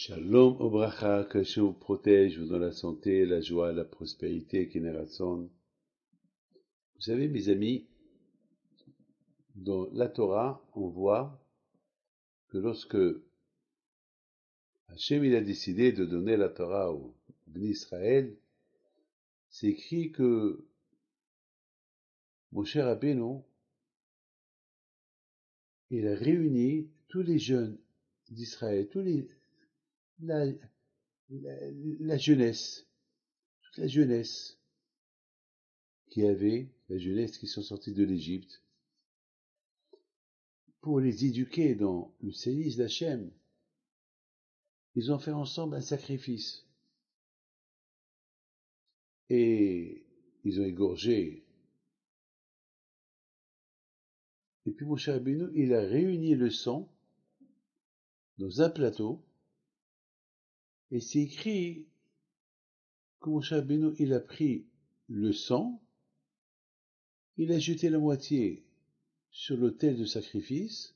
Shalom Obracha, que Hashem vous protège, vous donne la santé, la joie, la prospérité, Keneratson. Vous savez, mes amis, dans la Torah, on voit que lorsque Hashem il a décidé de donner la Torah au Bnei Israël, c'est écrit que Moshe Rabbeinu, il a réuni tous les jeunes d'Israël, la, la jeunesse, toute la jeunesse la jeunesse qui sont sortis de l'Égypte, pour les éduquer dans le sévice d'Hachem. Ils ont fait ensemble un sacrifice. Et ils ont égorgé. Et puis Moshe Rabbeinu, il a réuni le sang dans un plateau. Et c'est écrit que Moshe Rabbeinu, il a pris le sang, il a jeté la moitié sur l'autel de sacrifice,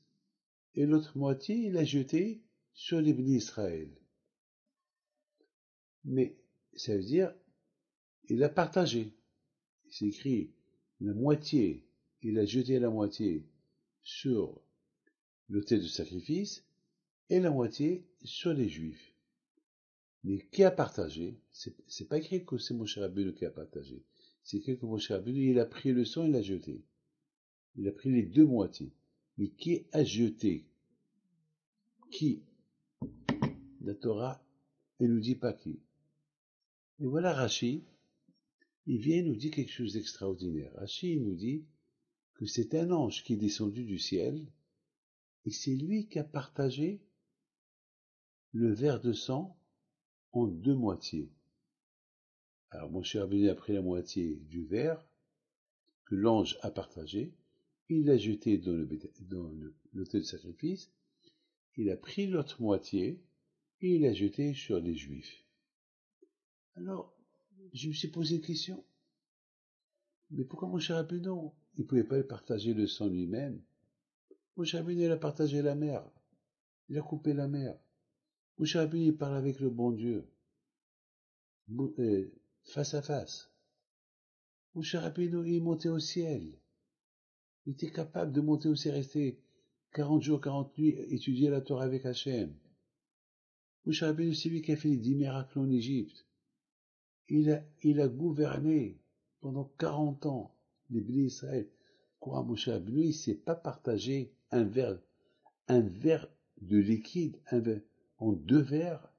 et l'autre moitié, il a jeté sur les Bnei Israël. Mais ça veut dire, il a partagé. C'est écrit, la moitié, il a jeté la moitié sur l'autel de sacrifice, et la moitié sur les Juifs. Mais qui a partagé? C'est pas écrit que c'est Moshe Rabbeinu qui a partagé. C'est écrit que Moshe Rabbeinu, il a pris le sang et l'a jeté. Il a pris les deux moitiés. Mais qui a jeté? Qui? La Torah, elle nous dit pas qui. Et voilà Rashi, il vient et nous dit quelque chose d'extraordinaire. Rashi, il nous dit que c'est un ange qui est descendu du ciel, et c'est lui qui a partagé le verre de sang en deux moitiés. Alors Moshe Rabbeinu a pris la moitié du verre que l'ange a partagé, il l'a jeté dans l'autel de sacrifice, il a pris l'autre moitié et il l'a jeté sur les Juifs. Alors, je me suis posé une question. Mais pourquoi Moshe Rabbeinu, il ne pouvait pas partager le sang lui-même? Moshe Rabbeinu, il a partagé la mer. Il a coupé la mer. Moshe Rabbeinu, il parle avec le bon Dieu. Face à face. Moshe Rabbeinu, il est monté au ciel. Il était capable de monter au ciel, rester 40 jours, 40 nuits, étudier la Torah avec Hachem. Moshe Rabbeinu, c'est lui qui a fait les 10 miracles en Égypte. Il a gouverné pendant 40 ans les Bnei Israël. Quoi, Moshe Rabbeinu, il ne s'est pas partagé un verre de liquide, en deux verres.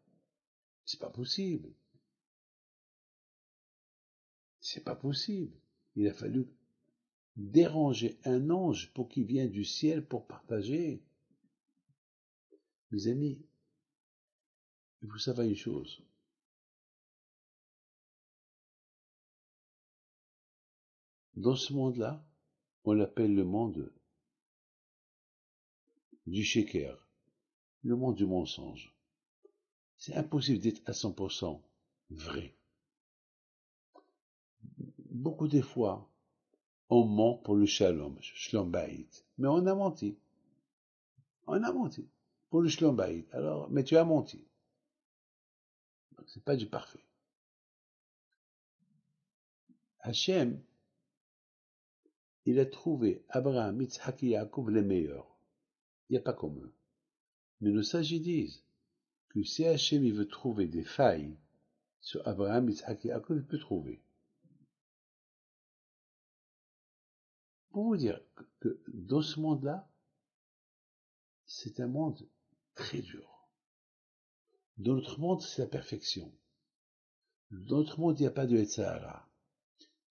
C'est pas possible. C'est pas possible. Il a fallu déranger un ange pour qu'il vienne du ciel pour partager. Mes amis, il faut savoir une chose. Dans ce monde-là, on l'appelle le monde du sheker, le monde du mensonge. C'est impossible d'être à 100% vrai. Beaucoup de fois, on ment pour le shalom, shalom bayit. Mais on a menti. On a menti. Pour le shalom bayit. Alors, mais tu as menti. Donc, c'est pas du parfait. Hachem, il a trouvé Abraham, Yitzhak et Yaakov les meilleurs. Il n'y a pas comme eux. Mais nos sages disent que si Hachem il veut trouver des failles sur Abraham, Yitzhak et Yaakov, il peut trouver. Pour vous dire que dans ce monde-là, c'est un monde très dur. Dans notre monde, c'est la perfection. Dans notre monde, il n'y a pas de Yetzirah.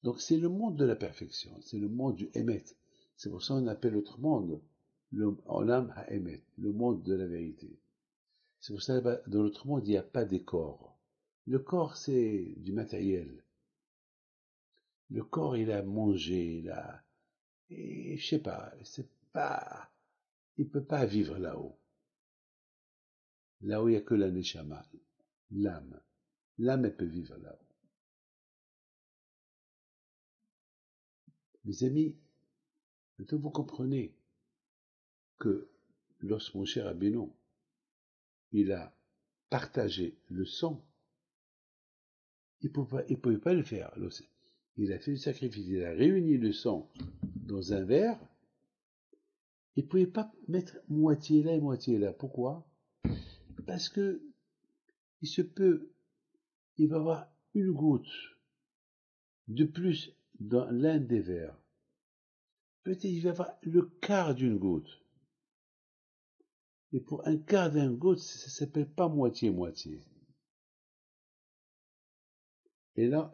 Donc c'est le monde de la perfection, c'est le monde du Emet. C'est pour ça qu'on appelle notre monde le Olam HaEmet, le monde de la vérité. C'est pour ça que dans notre monde, il n'y a pas des corps. Le corps, c'est du matériel. Le corps, il a mangé, et je sais pas, il peut pas vivre là-haut. Là où il n'y a que la neshama, l'âme. L'âme, elle peut vivre là-haut. Mes amis, maintenant vous comprenez que lorsque mon cher Rabbeinu, il a partager le sang, il pouvait pas le faire. Alors, il a fait le sacrifice, il a réuni le sang dans un verre. Il ne pouvait pas mettre moitié là et moitié là. Pourquoi? Parce que il va y avoir une goutte de plus dans l'un des verres. Peut-être il va y avoir le quart d'une goutte. Et pour un quart d'une goutte, ça ne s'appelle pas moitié-moitié. Et là,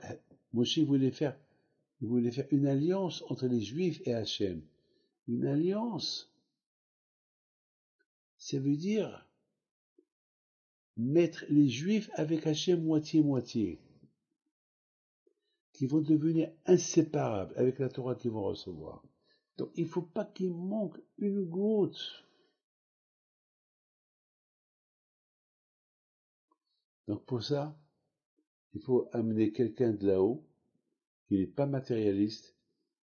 Moshe voulait faire une alliance entre les Juifs et Hachem. Une alliance, ça veut dire mettre les Juifs avec Hachem moitié-moitié, qui vont devenir inséparables avec la Torah qu'ils vont recevoir. Donc il ne faut pas qu'il manque une goutte. Donc pour ça, il faut amener quelqu'un de là-haut, qui n'est pas matérialiste,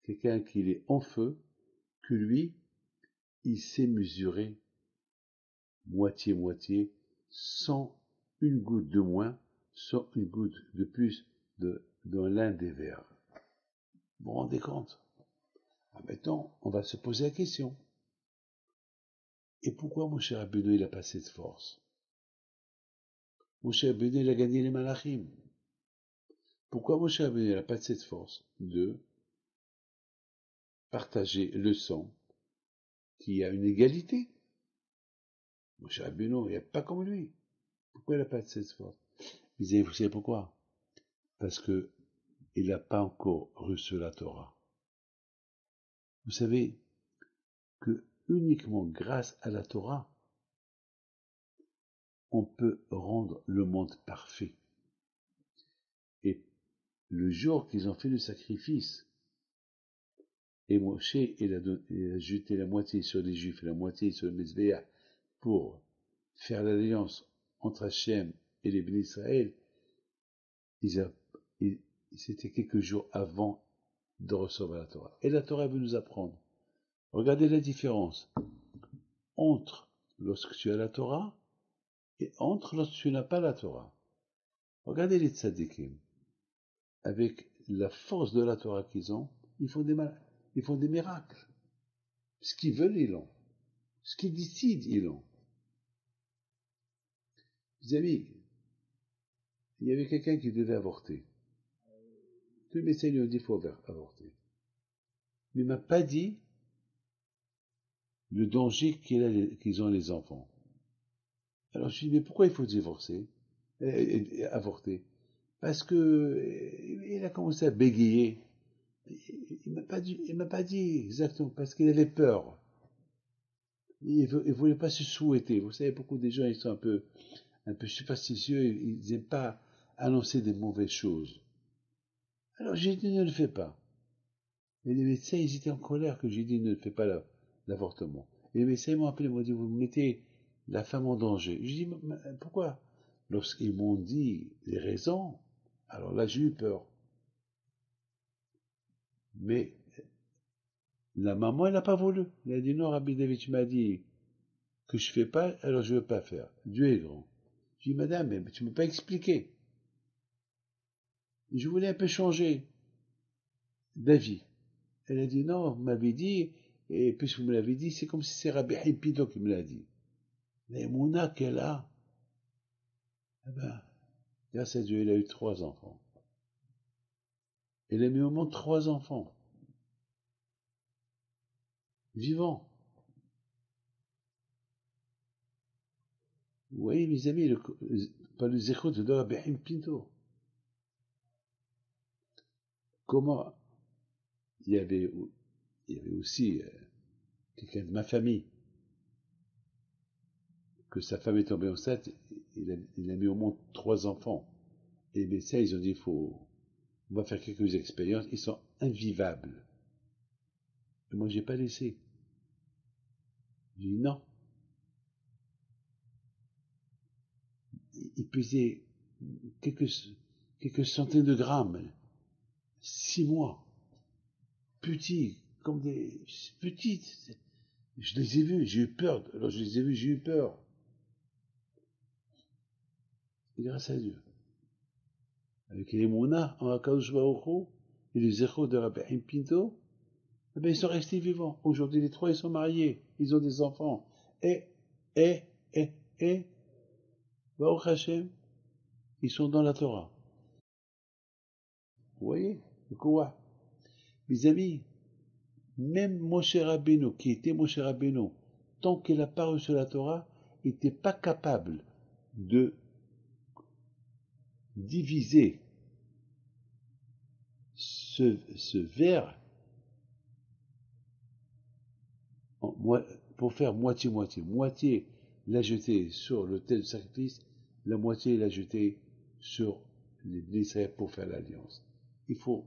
quelqu'un qui est en feu, que lui, il sait mesurer moitié-moitié, sans une goutte de moins, sans une goutte de plus dans l'un des verres. Vous vous rendez compte? Maintenant, on va se poser la question. Et pourquoi Moshe Rabbeinu il a pas cette force? Moshe Rabbeinu il a gagné les Malachim. Pourquoi Moshe Rabbeinu n'a pas cette force de partager le sang qui a une égalité? Moshe Rabbeinu, il n'y a pas comme lui. Pourquoi il n'a pas cette force? Vous savez pourquoi? Parce que il n'a pas encore reçu la Torah. Vous savez que uniquement grâce à la Torah, on peut rendre le monde parfait. Et le jour qu'ils ont fait le sacrifice, et Moshe, il a jeté la moitié sur les Juifs et la moitié sur le Mizbeach pour faire l'alliance entre Hachem et les Bénis Israël, c'était quelques jours avant de recevoir la Torah. Et la Torah veut nous apprendre. Regardez la différence entre lorsque tu as la Torah et entre lorsque tu n'as pas la Torah. Regardez les tzadikim. Avec la force de la Torah qu'ils ont, ils font des miracles. Ce qu'ils veulent, ils l'ont. Ce qu'ils décident, ils l'ont. Mes amis, il y avait quelqu'un qui devait avorter. Tous les médecins lui ont dit qu'il faut avorter. Mais il ne m'a pas dit le danger qu'ils ont les enfants. Alors je lui ai dit, mais pourquoi il faut divorcer, avorter? Parce que il a commencé à bégayer. Il m'a pas dit exactement, parce qu'il avait peur. Il voulait pas se souhaiter. Vous savez, beaucoup de gens, ils sont un peu superstitieux, ils n'aiment pas annoncer des mauvaises choses. Alors j'ai dit, ne le fais pas. Et les médecins, ils étaient en colère que j'ai dit, ne fais pas l'avortement. Et les médecins m'ont appelé, ils m'ont dit, vous mettez la femme en danger. Je dis, pourquoi? Lorsqu'ils m'ont dit les raisons, alors là, j'ai eu peur. Mais la maman, elle n'a pas voulu. Elle a dit, non, Rabbi David, tu m'as dit que je fais pas, alors je ne veux pas faire. Dieu est grand. Je dis, madame, mais tu ne m'as pas expliqué. Je voulais un peu changer d'avis. Elle a dit, non, vous m'avez dit, et puisque vous me l'avez dit, c'est comme si c'est Rabbi Hipido qui me l'a dit. L'émouna qu'elle a, eh ben, grâce à Dieu, elle a eu 3 enfants. Elle a mis au monde 3 enfants. Vivants. Vous voyez, mes amis, pas les échos de Rabbi Pinto. Comment il y avait aussi quelqu'un de ma famille, que sa femme est tombée enceinte, il a mis au monde 3 enfants. Et les médecins, ils ont dit, on va faire quelques expériences, ils sont invivables. Et moi, j'ai pas laissé. J'ai dit non. Il pesait quelques centaines de grammes. 6 mois. Petits, comme des petites. Je les ai vus, j'ai eu peur. Alors je les ai vus, j'ai eu peur. grâce à Dieu. Avec les Mouna, en Akadosh Baruch Hu, et les échos de Rabbi Haim Pinto, eh bien, ils sont restés vivants. Aujourd'hui, les trois, ils sont mariés, ils ont des enfants. Et, et, et, Baruch Hashem, ils sont dans la Torah. Vous voyez, le quoi? Mes amis, même Moshe Rabbeinu, qui était Moshe Rabbeinu, tant qu'il n'a pas reçu la Torah, n'était pas capable de diviser ce verre pour faire moitié-moitié. Moitié l'a jeté sur l'autel de sacrifice, la moitié l'a jeté sur les Israël pour faire l'alliance. Il faut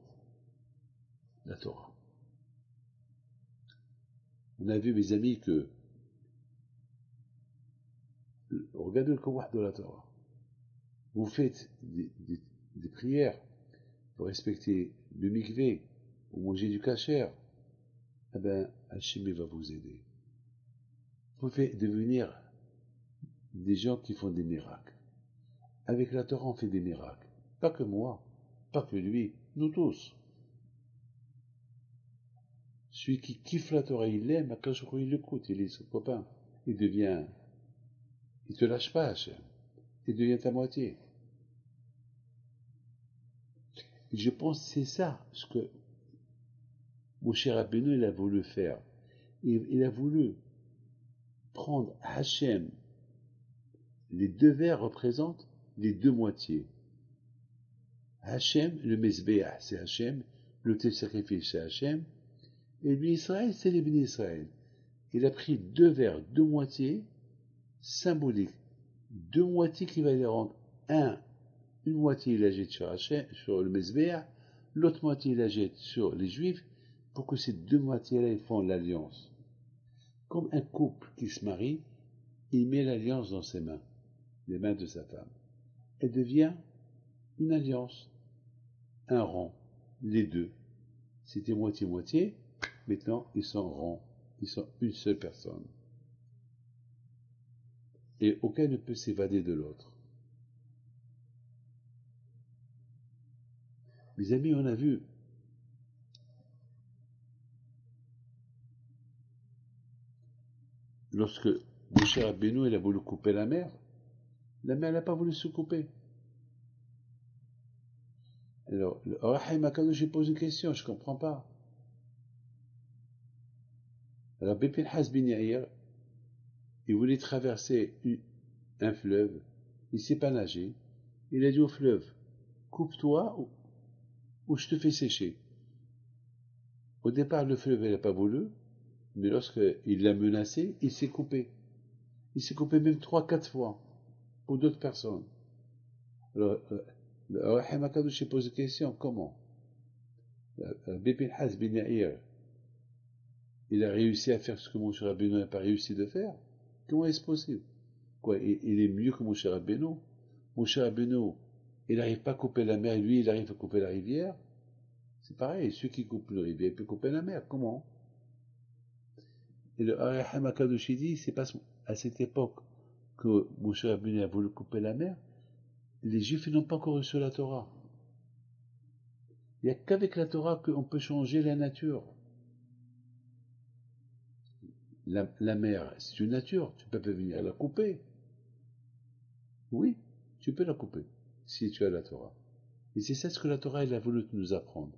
la Torah. On a vu, mes amis, que regardez le Kawah de la Torah. Vous faites des prières, vous respectez le mikvé, vous mangez du kasher, eh bien, Hachem va vous aider. Vous pouvez devenir des gens qui font des miracles. Avec la Torah, on fait des miracles. Pas que moi, pas que lui, nous tous. Celui qui kiffe la Torah, il l'aime, à Akash il l'écoute, il est son copain. Il te lâche pas, Hachem. Il devient ta moitié. Et je pense que c'est ça, ce que mon cher Rabbeinu, il a voulu faire. Il a voulu prendre Hachem. Les deux vers représentent les deux moitiés. Hachem, le Mesbéah, c'est Hachem, l'autel de sacrifice, c'est Hachem, et lui, Israël, c'est les bénis Israël. Il a pris deux vers, deux moitiés, symboliques. Deux moitiés qui va les rendre une moitié il la jette sur Hachem, sur le Mesbéah, l'autre moitié il la jette sur les Juifs, pour que ces deux moitiés-là, ils font l'alliance. Comme un couple qui se marie, il met l'alliance dans ses mains, les mains de sa femme. Elle devient une alliance, un rang, les deux. C'était moitié-moitié, maintenant ils sont rang, ils sont une seule personne. Et aucun ne peut s'évader de l'autre. Mes amis, on a vu, lorsque Moshe Rabbeinu il a voulu couper la mer n'a pas voulu se couper. Alors, le Rahim Akadosh pose une question, je ne comprends pas. Rabbi Pinhas bin Yair, il voulait traverser un fleuve, il ne sait pas nager, il a dit au fleuve, coupe-toi ou je te fais sécher. Au départ, le fleuve n'a pas voulu, mais lorsqu'il l'a menacé, il s'est coupé. Il s'est coupé même 3-4 fois pour d'autres personnes. Alors, le Rahim Akadosh pose une question, comment Rabbi Pinhas bin Yair, il a réussi à faire ce que Moshe Rabbeinu n'a pas réussi de faire. Comment est-ce possible? Quoi, il est mieux que Moshe Rabbeinu? Moshe Rabbeinu, il n'arrive pas à couper la mer, et lui, il arrive à couper la rivière. C'est pareil, celui qui coupe la rivière, il peut couper la mer. Comment? Et le Aracham Akadoshi dit, c'est pas à cette époque que Moshe Rabbeinu a voulu couper la mer, les Juifs n'ont pas encore reçu la Torah. Il n'y a qu'avec la Torah qu'on peut changer la nature. La mer, c'est une nature, tu peux pas venir la couper. Oui, tu peux la couper, si tu as la Torah. Et c'est ça ce que la Torah elle a voulu nous apprendre.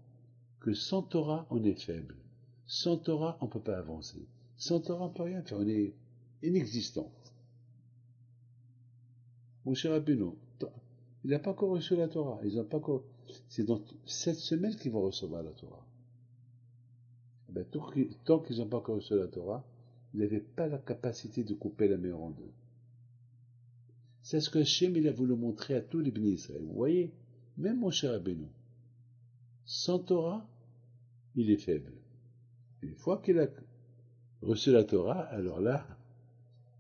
Que sans Torah, on est faible. Sans Torah, on ne peut pas avancer. Sans Torah, on ne peut rien faire, on est inexistant. Mon cher Rabbeinu, il n'a pas encore reçu la Torah. Ils ont pas encore... C'est dans cette semaine qu'ils vont recevoir la Torah. Ben, tant qu'ils n'ont pas encore reçu la Torah, ils n'avaient pas la capacité de couper la mer en deux. C'est ce que Hachem il a voulu montrer à tous les bénis Israël. Vous voyez, même mon cher Rabbeinu, sans Torah, il est faible. Une fois qu'il a reçu la Torah, alors là,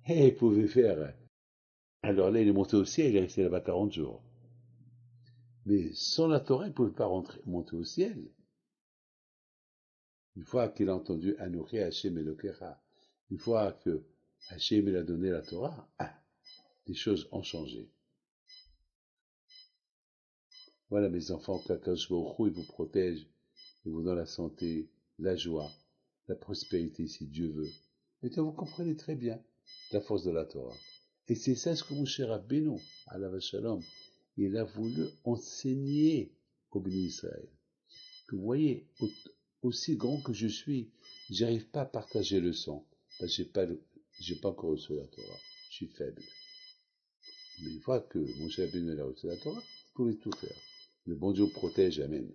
il pouvait faire. Alors là, il est monté au ciel, il est resté là-bas 40 jours. Mais sans la Torah, il ne pouvait pas monter au ciel. Une fois qu'il a entendu Anochi Hachem Elokecha, une fois que Hachem il a donné la Torah, les choses ont changé. Voilà, mes enfants, qu'Akadosh Baruch Hu, il vous protège, il vous donne la santé, la joie, la prospérité, si Dieu veut. Et donc, vous comprenez très bien la force de la Torah. Et c'est ça ce que mon cher Rabbeinu, alav shalom, il a voulu enseigner au béni Israël. Que vous voyez, aussi grand que je suis, j'arrive pas à partager le sang. Parce que j'ai pas encore reçu la Torah. Je suis faible. Mais une fois que mon cher Rabbeinu a reçu la Torah, vous pouvez tout faire. Le bon Dieu protège, amen.